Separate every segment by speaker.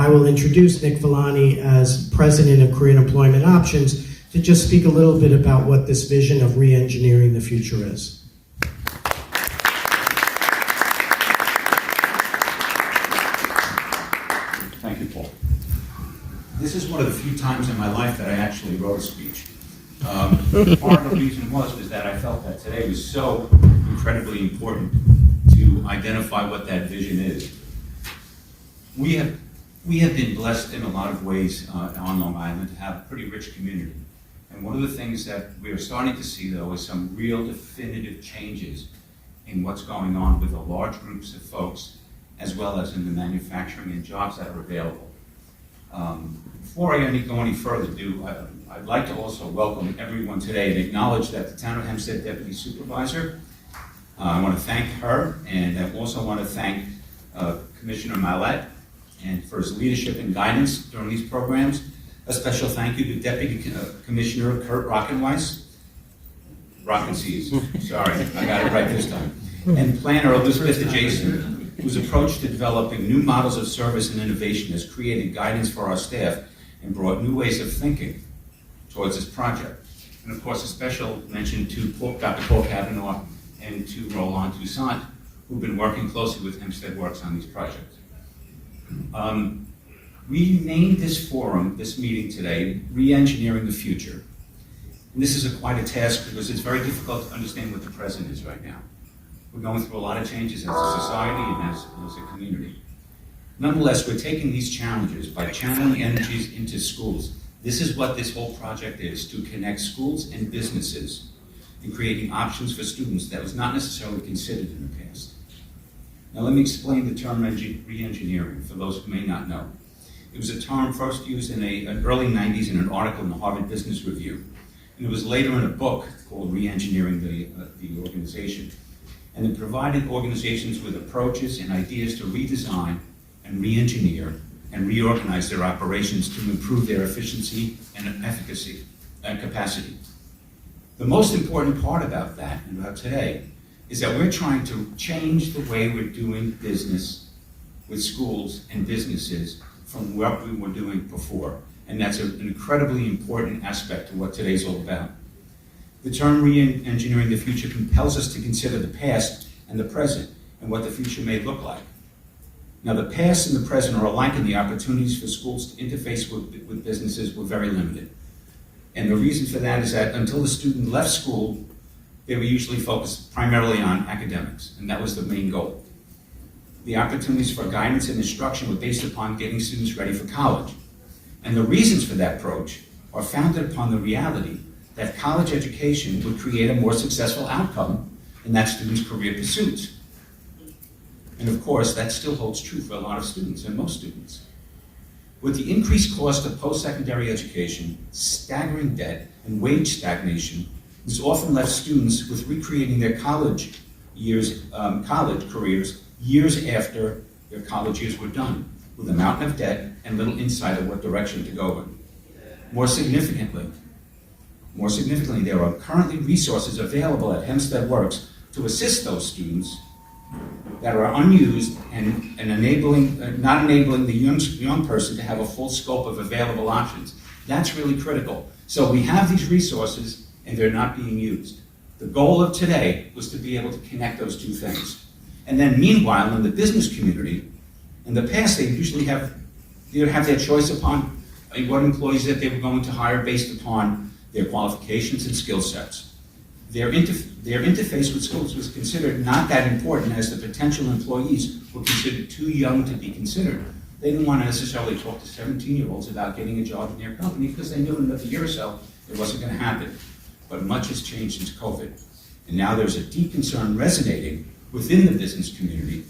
Speaker 1: I will introduce Nick Villani as President of Career and Employment Options to just speak a little bit about what this vision of re-engineering the future is.
Speaker 2: Thank you, Paul. This is one of the few times in my life that I actually wrote a speech. Part of the reason was that I felt that today was so incredibly important to identify what that vision is. We have been blessed in a lot of ways on Long Island to have a pretty rich community. And one of the things that we are starting to see, though, is some real definitive changes in what's going on with the large groups of folks, as well as in the manufacturing and jobs that are available. Before I go any further, I'd like to also welcome everyone today and acknowledge that the Town of Hempstead Deputy Supervisor, I want to thank her, and I also want to thank Commissioner Mallette and for his leadership and guidance during these programs. A special thank you to Deputy Commissioner Kurt Rockenweiss, sorry, I got it right this time, and Planner Elizabeth Jason, whose approach to developing new models of service and innovation has created guidance for our staff and brought new ways of thinking towards this project. And of course, a special mention to Dr. Paul Cavanaugh and to Roland Toussaint, who've been working closely with Hempstead Works on these projects. We named this forum, this meeting today, Re-Engineering the Future. And this is quite a task because it's very difficult to understand what the present is right now. We're going through a lot of changes as a society and as a community. Nonetheless, we're taking these challenges by channeling energies into schools. This is what this whole project is, to connect schools and businesses and creating options for students that was not necessarily considered in the past. Now let me explain the term re-engineering for those who may not know. It was a term first used in the early 90s in an article in the Harvard Business Review. And it was later in a book called Re-Engineering the Organization. And it provided organizations with approaches and ideas to redesign and re-engineer and reorganize their operations to improve their efficiency and efficacy and capacity. The most important part about that and about today is that we're trying to change the way we're doing business with schools and businesses from what we were doing before. And that's an incredibly important aspect to what today's all about. The term re-engineering the future compels us to consider the past and the present and what the future may look like. Now, the past and the present are alike, and the opportunities for schools to interface with businesses were very limited. And the reason for that is that until the student left school, they were usually focused primarily on academics, and that was the main goal. The opportunities for guidance and instruction were based upon getting students ready for college. And the reasons for that approach are founded upon the reality that college education would create a more successful outcome in that student's career pursuits. And of course, that still holds true for a lot of students and most students. With the increased cost of post-secondary education, staggering debt, and wage stagnation, this often left students with recreating their college careers years after their college years were done, with a mountain of debt and little insight of what direction to go in. More significantly, there are currently resources available at Hempstead Works to assist those students that are unused and not enabling the young person to have a full scope of available options. That's really critical. So we have these resources and they're not being used. The goal of today was to be able to connect those two things. And then meanwhile, in the business community, in the past they usually have their choice upon what employees that they were going to hire based upon their qualifications and skill sets. Their interface with schools was considered not that important, as the potential employees were considered too young to be considered. They didn't want to necessarily talk to 17-year-olds about getting a job in their company because they knew in another year or so it wasn't going to happen. But much has changed since COVID. And now there's a deep concern resonating within the business community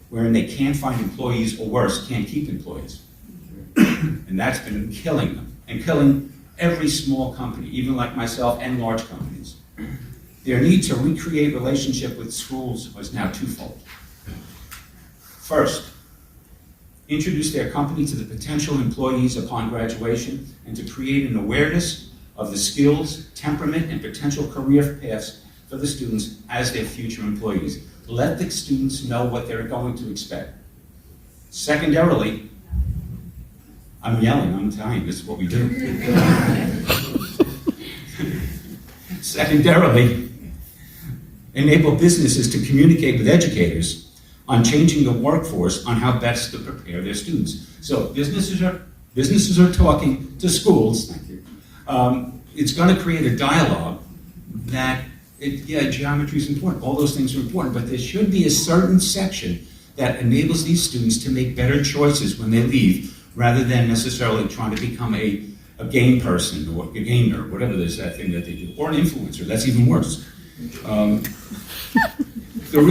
Speaker 2: wherein they can't find employees, or worse, can't keep employees. And that's been killing them and killing every small company, even like myself, and large companies. Their need to recreate relationship with schools was now twofold. First, introduce their company to the potential employees upon graduation and to create an awareness of the skills, temperament, and potential career paths for the students as their future employees. Let the students know what they're going to expect. Secondarily, I'm yelling, I'm Italian, this is what we do. Secondarily, enable businesses to communicate with educators on changing the workforce on how best to prepare their students. So businesses are talking to schools, thank you. It's going to create a dialogue that, geometry is important, all those things are important, but there should be a certain section that enables these students to make better choices when they leave, rather than necessarily trying to become a game person or a gamer, whatever it is, that thing that they do, or an influencer. That's even worse. The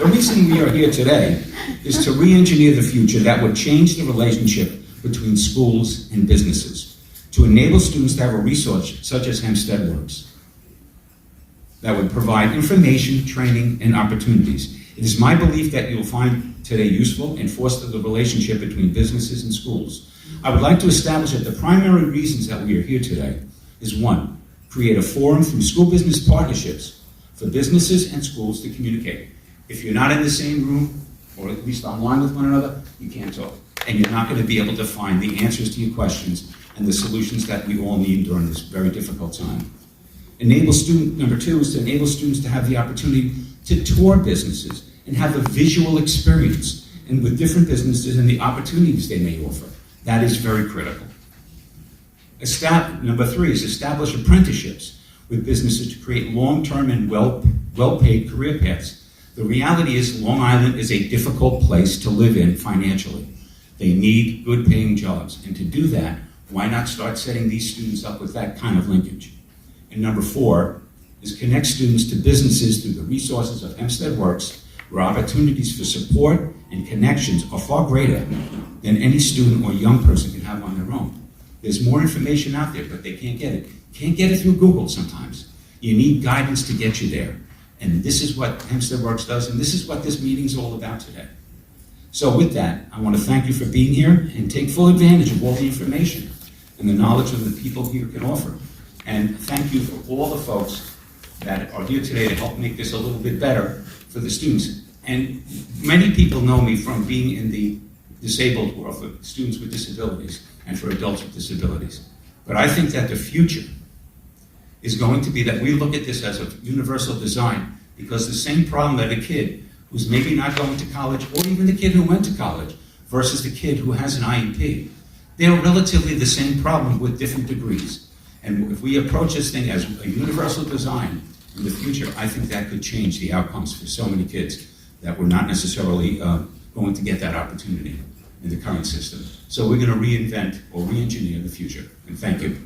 Speaker 2: reason we are here today is to re-engineer the future that would change the relationship between schools and businesses, to enable students to have a resource such as Hempstead Works that would provide information, training, and opportunities. It is my belief that you will find today useful and foster the relationship between businesses and schools. I would like to establish that the primary reasons that we are here today is 1, create a forum through school business partnerships for businesses and schools to communicate. If you're not in the same room, or at least online with one another, you can't talk. And you're not going to be able to find the answers to your questions and the solutions that we all need during this very difficult time. Number 2 is to enable students to have the opportunity to tour businesses and have a visual experience and with different businesses and the opportunities they may offer. That is very critical. Number 3 is establish apprenticeships with businesses to create long-term and well-paid career paths. The reality is Long Island is a difficult place to live in financially. They need good paying jobs. And to do that, why not start setting these students up with that kind of linkage? And number 4 is connect students to businesses through the resources of Hempstead Works, where opportunities for support and connections are far greater than any student or young person can have on their own. There's more information out there, but they can't get it. Can't get it through Google sometimes. You need guidance to get you there. And this is what Hempstead Works does, and this is what this meeting's all about today. So with that, I want to thank you for being here and take full advantage of all the information and the knowledge of the people here can offer. And thank you for all the folks that are here today to help make this a little bit better for the students. And many people know me from being in the disabled world for students with disabilities and for adults with disabilities. But I think that the future is going to be that we look at this as a universal design, because the same problem that a kid who's maybe not going to college, or even the kid who went to college, versus the kid who has an IEP, they're relatively the same problem with different degrees. And if we approach this thing as a universal design in the future, I think that could change the outcomes for so many kids that were not necessarily going to get that opportunity in the current system. So we're going to reinvent or re-engineer the future. And thank you.